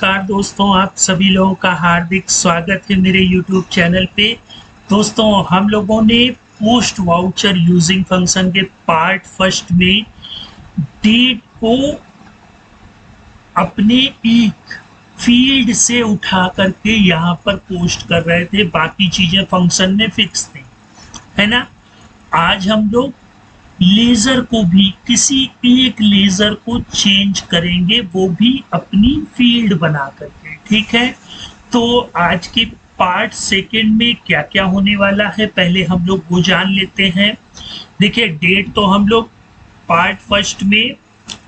नमस्कार दोस्तों, आप सभी लोगों का हार्दिक स्वागत है मेरे YouTube चैनल पे। दोस्तों, हम लोगों ने पोस्ट वाउचर यूजिंग फंक्शन के पार्ट फर्स्ट में डेट को अपने एक फील्ड से उठा करके यहाँ पर पोस्ट कर रहे थे, बाकी चीजें फंक्शन में फिक्स थी, है ना। आज हम लोग लेजर को भी किसी एक लेजर को चेंज करेंगे, वो भी अपनी फील्ड बना करके, ठीक है। तो आज के पार्ट सेकंड में क्या क्या होने वाला है पहले हम लोग वो जान लेते हैं। देखिए, डेट तो हम लोग पार्ट फर्स्ट में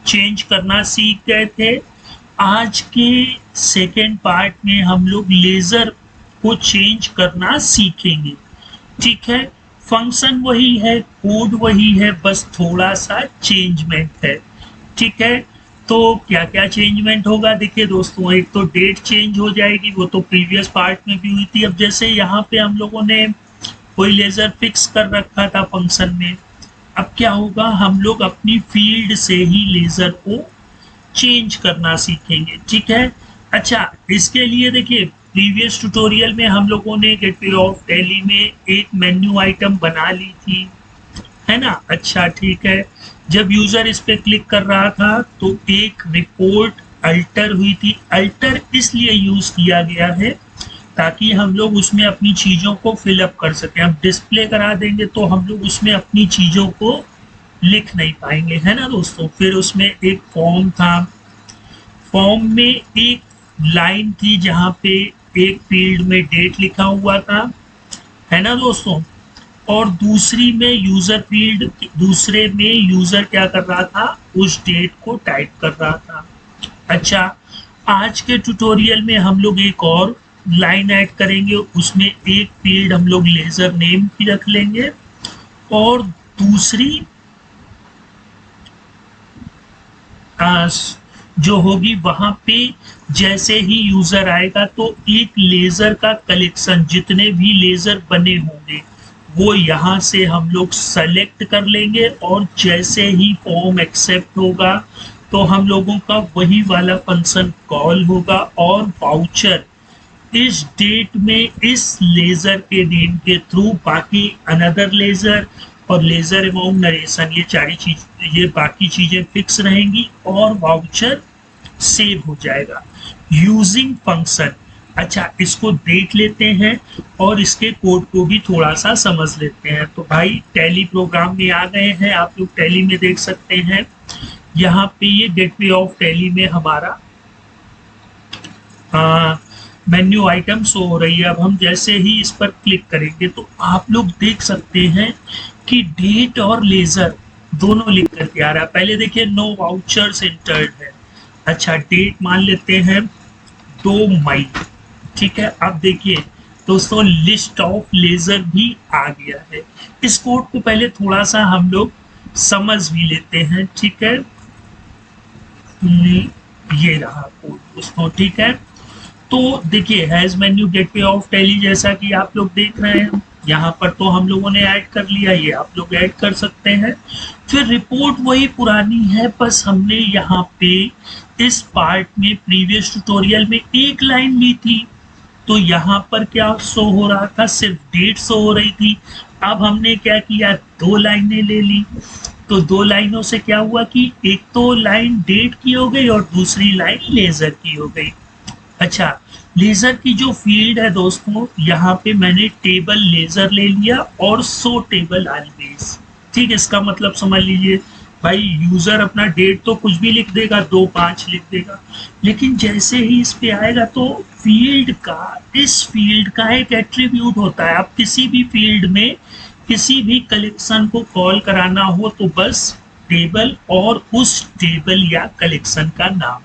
चेंज करना सीख गए थे। आज के सेकंड पार्ट में हम लोग लेजर को चेंज करना सीखेंगे, ठीक है। फंक्शन वही है, कोड वही है, बस थोड़ा सा चेंजमेंट है, ठीक है। तो क्या क्या चेंजमेंट होगा, देखिए दोस्तों, एक तो डेट चेंज हो जाएगी, वो तो प्रीवियस पार्ट में भी हुई थी। अब जैसे यहाँ पे हम लोगों ने कोई लेजर फिक्स कर रखा था फंक्शन में, अब क्या होगा, हम लोग अपनी फील्ड से ही लेजर को चेंज करना सीखेंगे, ठीक है। अच्छा, इसके लिए देखिए, प्रीवियस ट्यूटोरियल में हम लोगों ने गेटवे ऑफ टैली में एक मेन्यू आइटम बना ली थी, है ना। अच्छा, ठीक है। जब यूजर इस पे क्लिक कर रहा था तो एक रिपोर्ट अल्टर हुई थी। अल्टर इसलिए यूज किया गया है ताकि हम लोग उसमें अपनी चीजों को फिलअप कर सकें। अब डिस्प्ले करा देंगे तो हम लोग उसमें अपनी चीजों को लिख नहीं पाएंगे, है ना दोस्तों। फिर उसमें एक फॉर्म था, फॉर्म में एक लाइन थी जहाँ पे एक फील्ड में डेट लिखा हुआ था, है ना दोस्तों, और दूसरी में यूजर फील्ड, दूसरे में यूजर क्या कर रहा था, उस डेट को टाइप कर रहा था। अच्छा, आज के ट्यूटोरियल में हम लोग एक और लाइन ऐड करेंगे, उसमें एक फील्ड हम लोग लेजर नेम की रख लेंगे और दूसरी जो होगी वहां पे जैसे ही यूजर आएगा तो एक लेजर का कलेक्शन, जितने भी लेजर बने होंगे वो यहाँ से हम लोग सेलेक्ट कर लेंगे और जैसे ही फॉर्म एक्सेप्ट होगा तो हम लोगों का वही वाला फंक्शन कॉल होगा और वाउचर इस डेट में इस लेजर के नेम के थ्रू बाकी अनदर लेजर और लेजर अमाउंट नरेशन, ये सारी चीज, ये बाकी चीजें फिक्स रहेंगी और वाउचर सेव हो जाएगा यूजिंग फंक्शन। अच्छा, इसको देख लेते हैं और इसके कोड को भी थोड़ा सा समझ लेते हैं। तो भाई, टैली प्रोग्राम में आ गए हैं, आप लोग टैली में देख सकते हैं, यहाँ पे ये गेटवे ऑफ टैली में हमारा मेन्यू आइटम शो हो रही है। अब हम जैसे ही इस पर क्लिक करेंगे तो आप लोग देख सकते हैं कि डेट और लेजर दोनों लिख करके आ रहा है। पहले देखिए, नो वाउचर्स एंटर्ड है। अच्छा, डेट मान लेते हैं 2 मई, ठीक है। अब देखिए दोस्तों, लिस्ट ऑफ लेजर भी आ गया है। इस कोड को पहले थोड़ा सा हम लोग समझ भी लेते हैं, ठीक है। ये रहा कोड दोस्तों, ठीक है। तो देखिए, has menu gateway of tally, जैसा कि आप लोग देख रहे हैं, यहाँ पर तो हम लोगों ने ऐड कर लिया, ये आप लोग ऐड कर सकते हैं। फिर रिपोर्ट वही पुरानी है, बस हमने यहाँ पे इस पार्ट में प्रीवियस ट्यूटोरियल में एक लाइन ली थी, तो यहाँ पर क्या शो हो रहा था, सिर्फ डेट शो हो रही थी। अब हमने क्या किया, 2 लाइनें ले ली। तो 2 लाइनों से क्या हुआ कि एक तो लाइन डेट की हो गई और दूसरी लाइन लेजर की हो गई। अच्छा, लेजर की जो फील्ड है दोस्तों, यहाँ पे मैंने टेबल लेजर ले लिया और शो टेबल ऑलवेज, ठीक है। इसका मतलब समझ लीजिए भाई, यूजर अपना डेट तो कुछ भी लिख देगा, 2-5 लिख देगा, लेकिन जैसे ही इस पे आएगा तो फील्ड का, इस फील्ड का एक एट्रीब्यूट होता है। आप किसी भी फील्ड में किसी भी कलेक्शन को कॉल कराना हो तो बस टेबल और उस टेबल या कलेक्शन का नाम,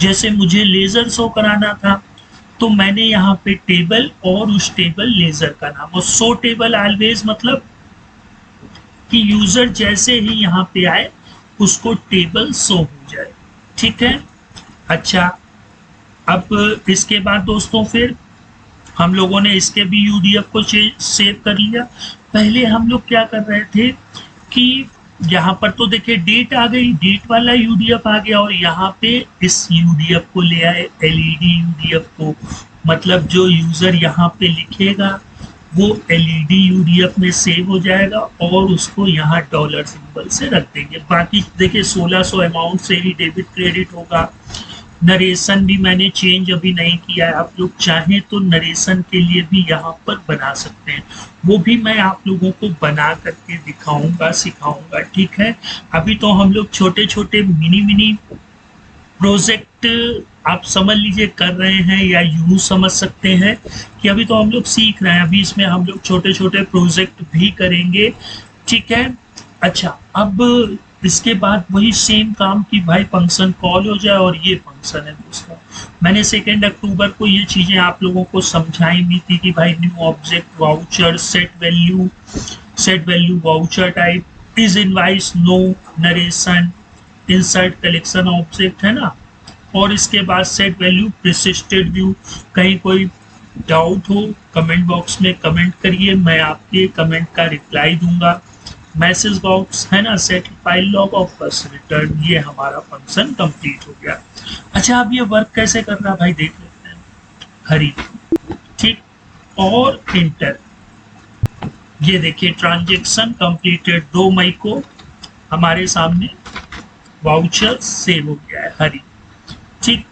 जैसे मुझे लेजर शो कराना था तो मैंने यहाँ पे टेबल और उस टेबल लेजर का नाम, और शो टेबल ऑलवेज मतलब कि यूजर जैसे ही यहाँ पे आए उसको टेबल शो हो जाए, ठीक है। अच्छा, अब इसके बाद दोस्तों फिर हम लोगों ने इसके भी UDF को सेव कर लिया। पहले हम लोग क्या कर रहे थे कि यहाँ पर तो देखिए डेट आ गई, डेट वाला यूडीएफ आ गया, और यहाँ पे इस यूडीएफ को ले आए एलईडी यूडीएफ को, मतलब जो यूजर यहाँ पे लिखेगा वो एलईडी यूडीएफ में सेव हो जाएगा और उसको यहाँ डॉलर सिंबल से रख देंगे। बाकी देखिए 1600 अमाउंट से ही डेबिट क्रेडिट होगा। नरेशन भी मैंने चेंज अभी नहीं किया है, आप लोग चाहें तो नरेशन के लिए भी यहाँ पर बना सकते हैं, वो भी मैं आप लोगों को बना करके दिखाऊंगा, सिखाऊंगा, ठीक है। अभी तो हम लोग छोटे छोटे मिनी प्रोजेक्ट आप समझ लीजिए कर रहे हैं, या यूं समझ सकते हैं कि अभी तो हम लोग सीख रहे हैं, अभी इसमें हम लोग छोटे छोटे प्रोजेक्ट भी करेंगे, ठीक है। अच्छा, अब इसके बाद वही सेम काम कि भाई फंक्शन कॉल हो जाए, और ये फंक्शन है दोस्तों। मैंने 2 अक्टूबर को ये चीजें आप लोगों को समझाई भी थी कि भाई new object voucher, set value voucher type, is invoice, no, narration, insert collection object, है ना। और इसके बाद सेट वैल्यू प्रिसिस्टेड व्यू। कहीं कोई डाउट हो कमेंट बॉक्स में कमेंट करिए, मैं आपके कमेंट का रिप्लाई दूंगा। मैसेज बॉक्स है ना, सेट फाइल लॉग ऑफ बस रिटर्न, ये हमारा फंक्शन कंप्लीट हो गया। अच्छा, अब ये वर्क कैसे कर रहा है भाई देख लेते हैं। हरी, ठीक, और इंटर। ये देखिए ट्रांजेक्शन कंप्लीटेड 2 मई को हमारे सामने वाउचर सेव हो गया है, हरी, ठीक।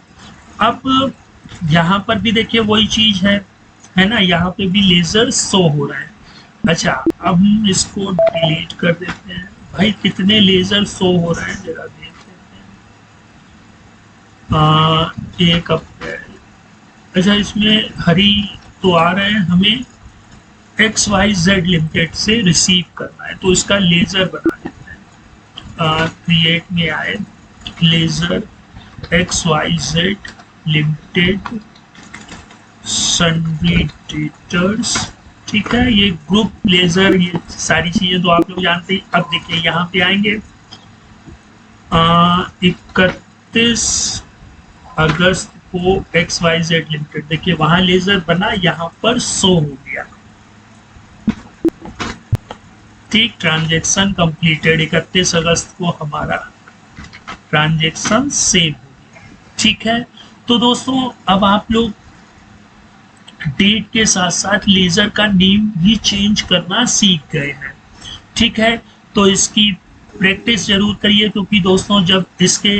अब यहाँ पर भी देखिए वही चीज है ना, यहाँ पे भी लेजर शो हो रहा है। अच्छा, अब हम इसको डिलीट कर देते हैं। भाई कितने लेजर शो हो रहे हैं जरा देख लेते हैं। 1 अप्रैल। अच्छा, इसमें हरी तो आ रहे हैं, हमें XYZ लिमिटेड से रिसीव करना है, तो इसका लेजर बना देते हैं। क्रिएट में आए ledger XYZ limited sundry debtors, ठीक है। ये ग्रुप लेजर, ये सारी चीजें तो आप लोग जानते हैं। अब देखिए यहाँ पे आएंगे 31 अगस्त को XYZ लिमिटेड, देखिए वहां लेजर बना, यहाँ पर शो हो गया, ठीक। ट्रांजेक्शन कंप्लीटेड, 31 अगस्त को हमारा ट्रांजेक्शन सेव हो गया, ठीक है। तो दोस्तों अब आप लोग डेट के साथ साथ लेजर का नेम भी चेंज करना सीख गए हैं, ठीक है। तो इसकी प्रैक्टिस जरूर करिए, क्योंकि दोस्तों जब इसके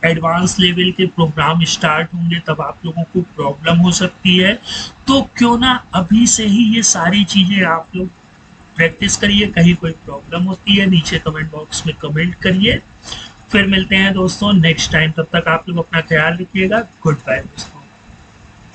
एडवांस लेवल के प्रोग्राम स्टार्ट होंगे तब आप लोगों को प्रॉब्लम हो सकती है। तो क्यों ना अभी से ही ये सारी चीजें आप लोग प्रैक्टिस करिए। कहीं कोई प्रॉब्लम होती है नीचे कमेंट बॉक्स में कमेंट करिए। फिर मिलते हैं दोस्तों नेक्स्ट टाइम, तब तक आप लोग अपना ख्याल रखिएगा। गुड बाय दोस्तों।